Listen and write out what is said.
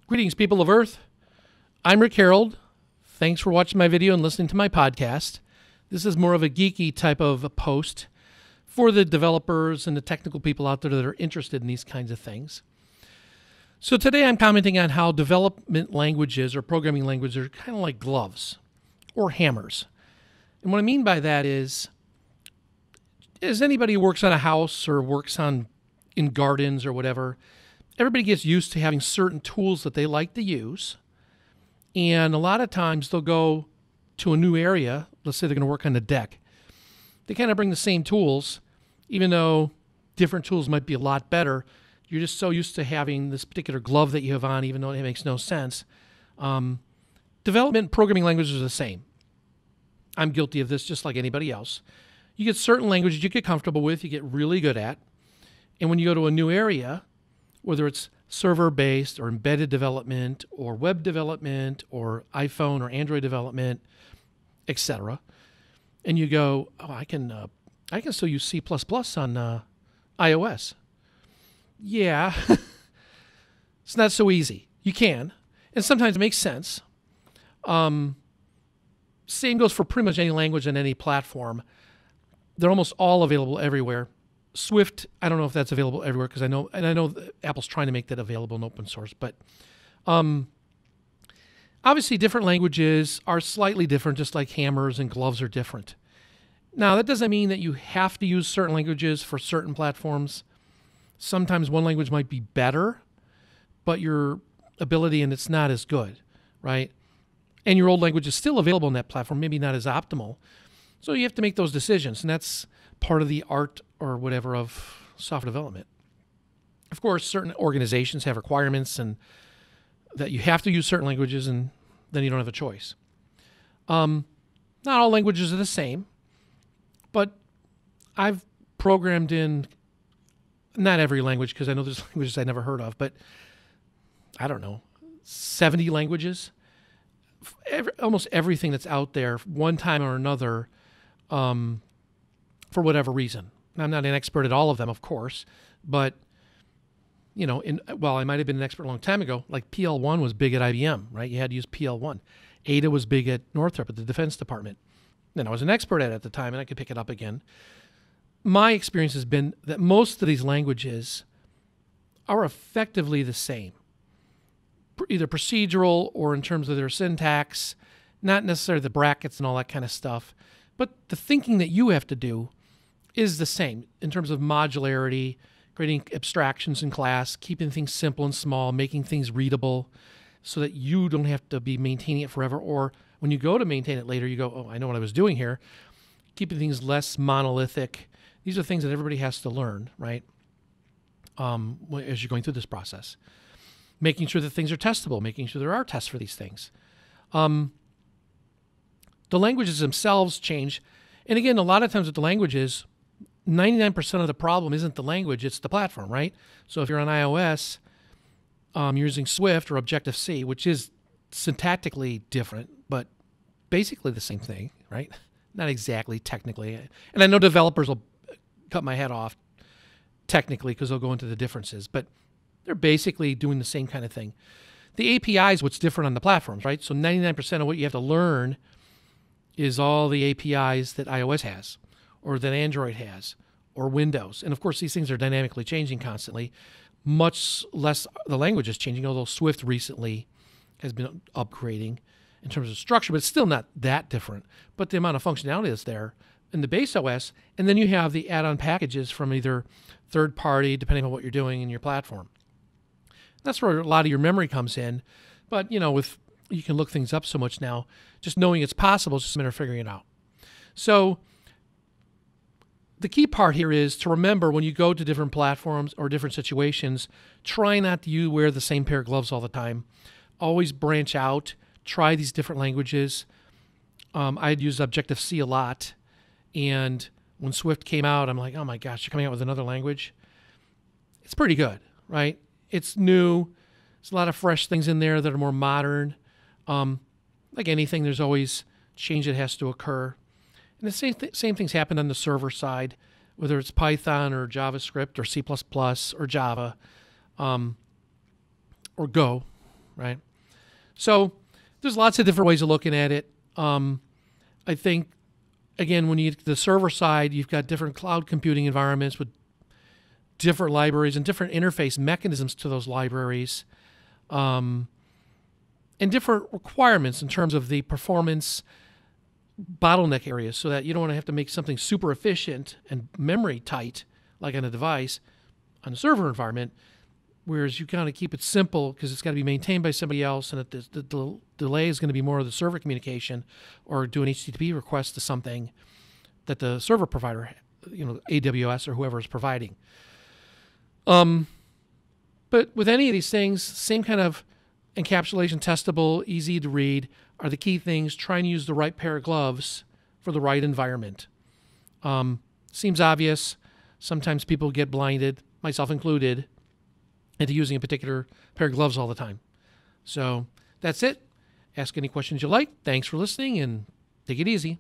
Greetings, people of Earth. I'm Rick Harold. Thanks for watching my video and listening to my podcast. This is more of a geeky type of a post for the developers and the technical people out there that are interested in these kinds of things. So today I'm commenting on how development languages or programming languages are kind of like gloves or hammers. And what I mean by that is, as anybody who works on a house or works in gardens or whatever, everybody gets used to having certain tools that they like to use. And a lot of times they'll go to a new area. Let's say they're going to work on the deck. They kind of bring the same tools, even though different tools might be a lot better. You're just so used to having this particular glove that you have on, even though it makes no sense. Development programming languages are the same. I'm guilty of this just like anybody else. You get certain languages you get comfortable with, you get really good at. And when you go to a new area, whether it's server-based or embedded development or web development or iPhone or Android development, etc., and you go, oh, I can still use C++ on iOS. Yeah, it's not so easy. You can, and sometimes it makes sense. Same goes for pretty much any language on any platform. They're almost all available everywhere. Swift, I don't know if that's available everywhere because I know Apple's trying to make that available in open source. But obviously, different languages are slightly different, just like hammers and gloves are different. Now, that doesn't mean that you have to use certain languages for certain platforms. Sometimes one language might be better, but your ability and it's not as good, right? And your old language is still available on that platform, maybe not as optimal. So you have to make those decisions, and that's part of the art or whatever of software development. Of course, certain organizations have requirements and that you have to use certain languages, and then you don't have a choice. Not all languages are the same, but I've programmed in not every language because I know there's languages I never heard of, but I don't know, 70 languages. Almost everything that's out there, one time or another, for whatever reason. I'm not an expert at all of them, of course, but I might have been an expert a long time ago. Like PL1 was big at IBM, right? You had to use PL1. Ada was big at Northrop at the Defense Department. And I was an expert at it at the time, and I could pick it up again. My experience has been that most of these languages are effectively the same, either procedural or in terms of their syntax, not necessarily the brackets and all that kind of stuff. But the thinking that you have to do is the same in terms of modularity, creating abstractions in class, keeping things simple and small, making things readable so that you don't have to be maintaining it forever. Or when you go to maintain it later, you go, oh, I know what I was doing here. Keeping things less monolithic. These are things that everybody has to learn, right? As you're going through this process. Making sure that things are testable, making sure there are tests for these things. The languages themselves change. And again, a lot of times with the languages, 99% of the problem isn't the language, it's the platform, right? So if you're on iOS, you're using Swift or Objective-C, which is syntactically different, but basically the same thing, right? Not exactly technically. And I know developers will cut my head off technically because they'll go into the differences, but they're basically doing the same kind of thing. The API is what's different on the platforms, right? So 99% of what you have to learn is all the APIs that iOS has, or that Android has, or Windows. And of course, these things are dynamically changing constantly. Much less the language is changing, although Swift recently has been upgrading in terms of structure, but it's still not that different. But the amount of functionality that's there in the base OS, and then you have the add-on packages from either third party, depending on what you're doing in your platform. That's where a lot of your memory comes in. But, you can look things up so much now. Just knowing it's possible is just a matter of figuring it out. So the key part here is to remember when you go to different platforms or different situations, try not to wear the same pair of gloves all the time. Always branch out. Try these different languages. I'd use Objective-C a lot. And when Swift came out, I'm like, oh my gosh, you're coming out with another language? It's pretty good, right? It's new. There's a lot of fresh things in there that are more modern. Like anything, there's always change that has to occur. And the same things happen on the server side, whether it's Python or JavaScript or C++ or Java or Go, right? So there's lots of different ways of looking at it. I think, again, when you get to the server side, you've got different cloud computing environments with different libraries and different interface mechanisms to those libraries, and different requirements in terms of the performance bottleneck areas, so that you don't want to have to make something super efficient and memory tight, like on a device, on a server environment, whereas you kind of keep it simple because it's got to be maintained by somebody else, and the delay is going to be more of the server communication or do an HTTP request to something that the server provider, AWS or whoever is providing. But with any of these things, same kind of encapsulation, testable, easy to read are the key things. Try and use the right pair of gloves for the right environment. Seems obvious. Sometimes people get blinded, myself included, into using a particular pair of gloves all the time. So that's it. Ask any questions you like. Thanks for listening, and take it easy.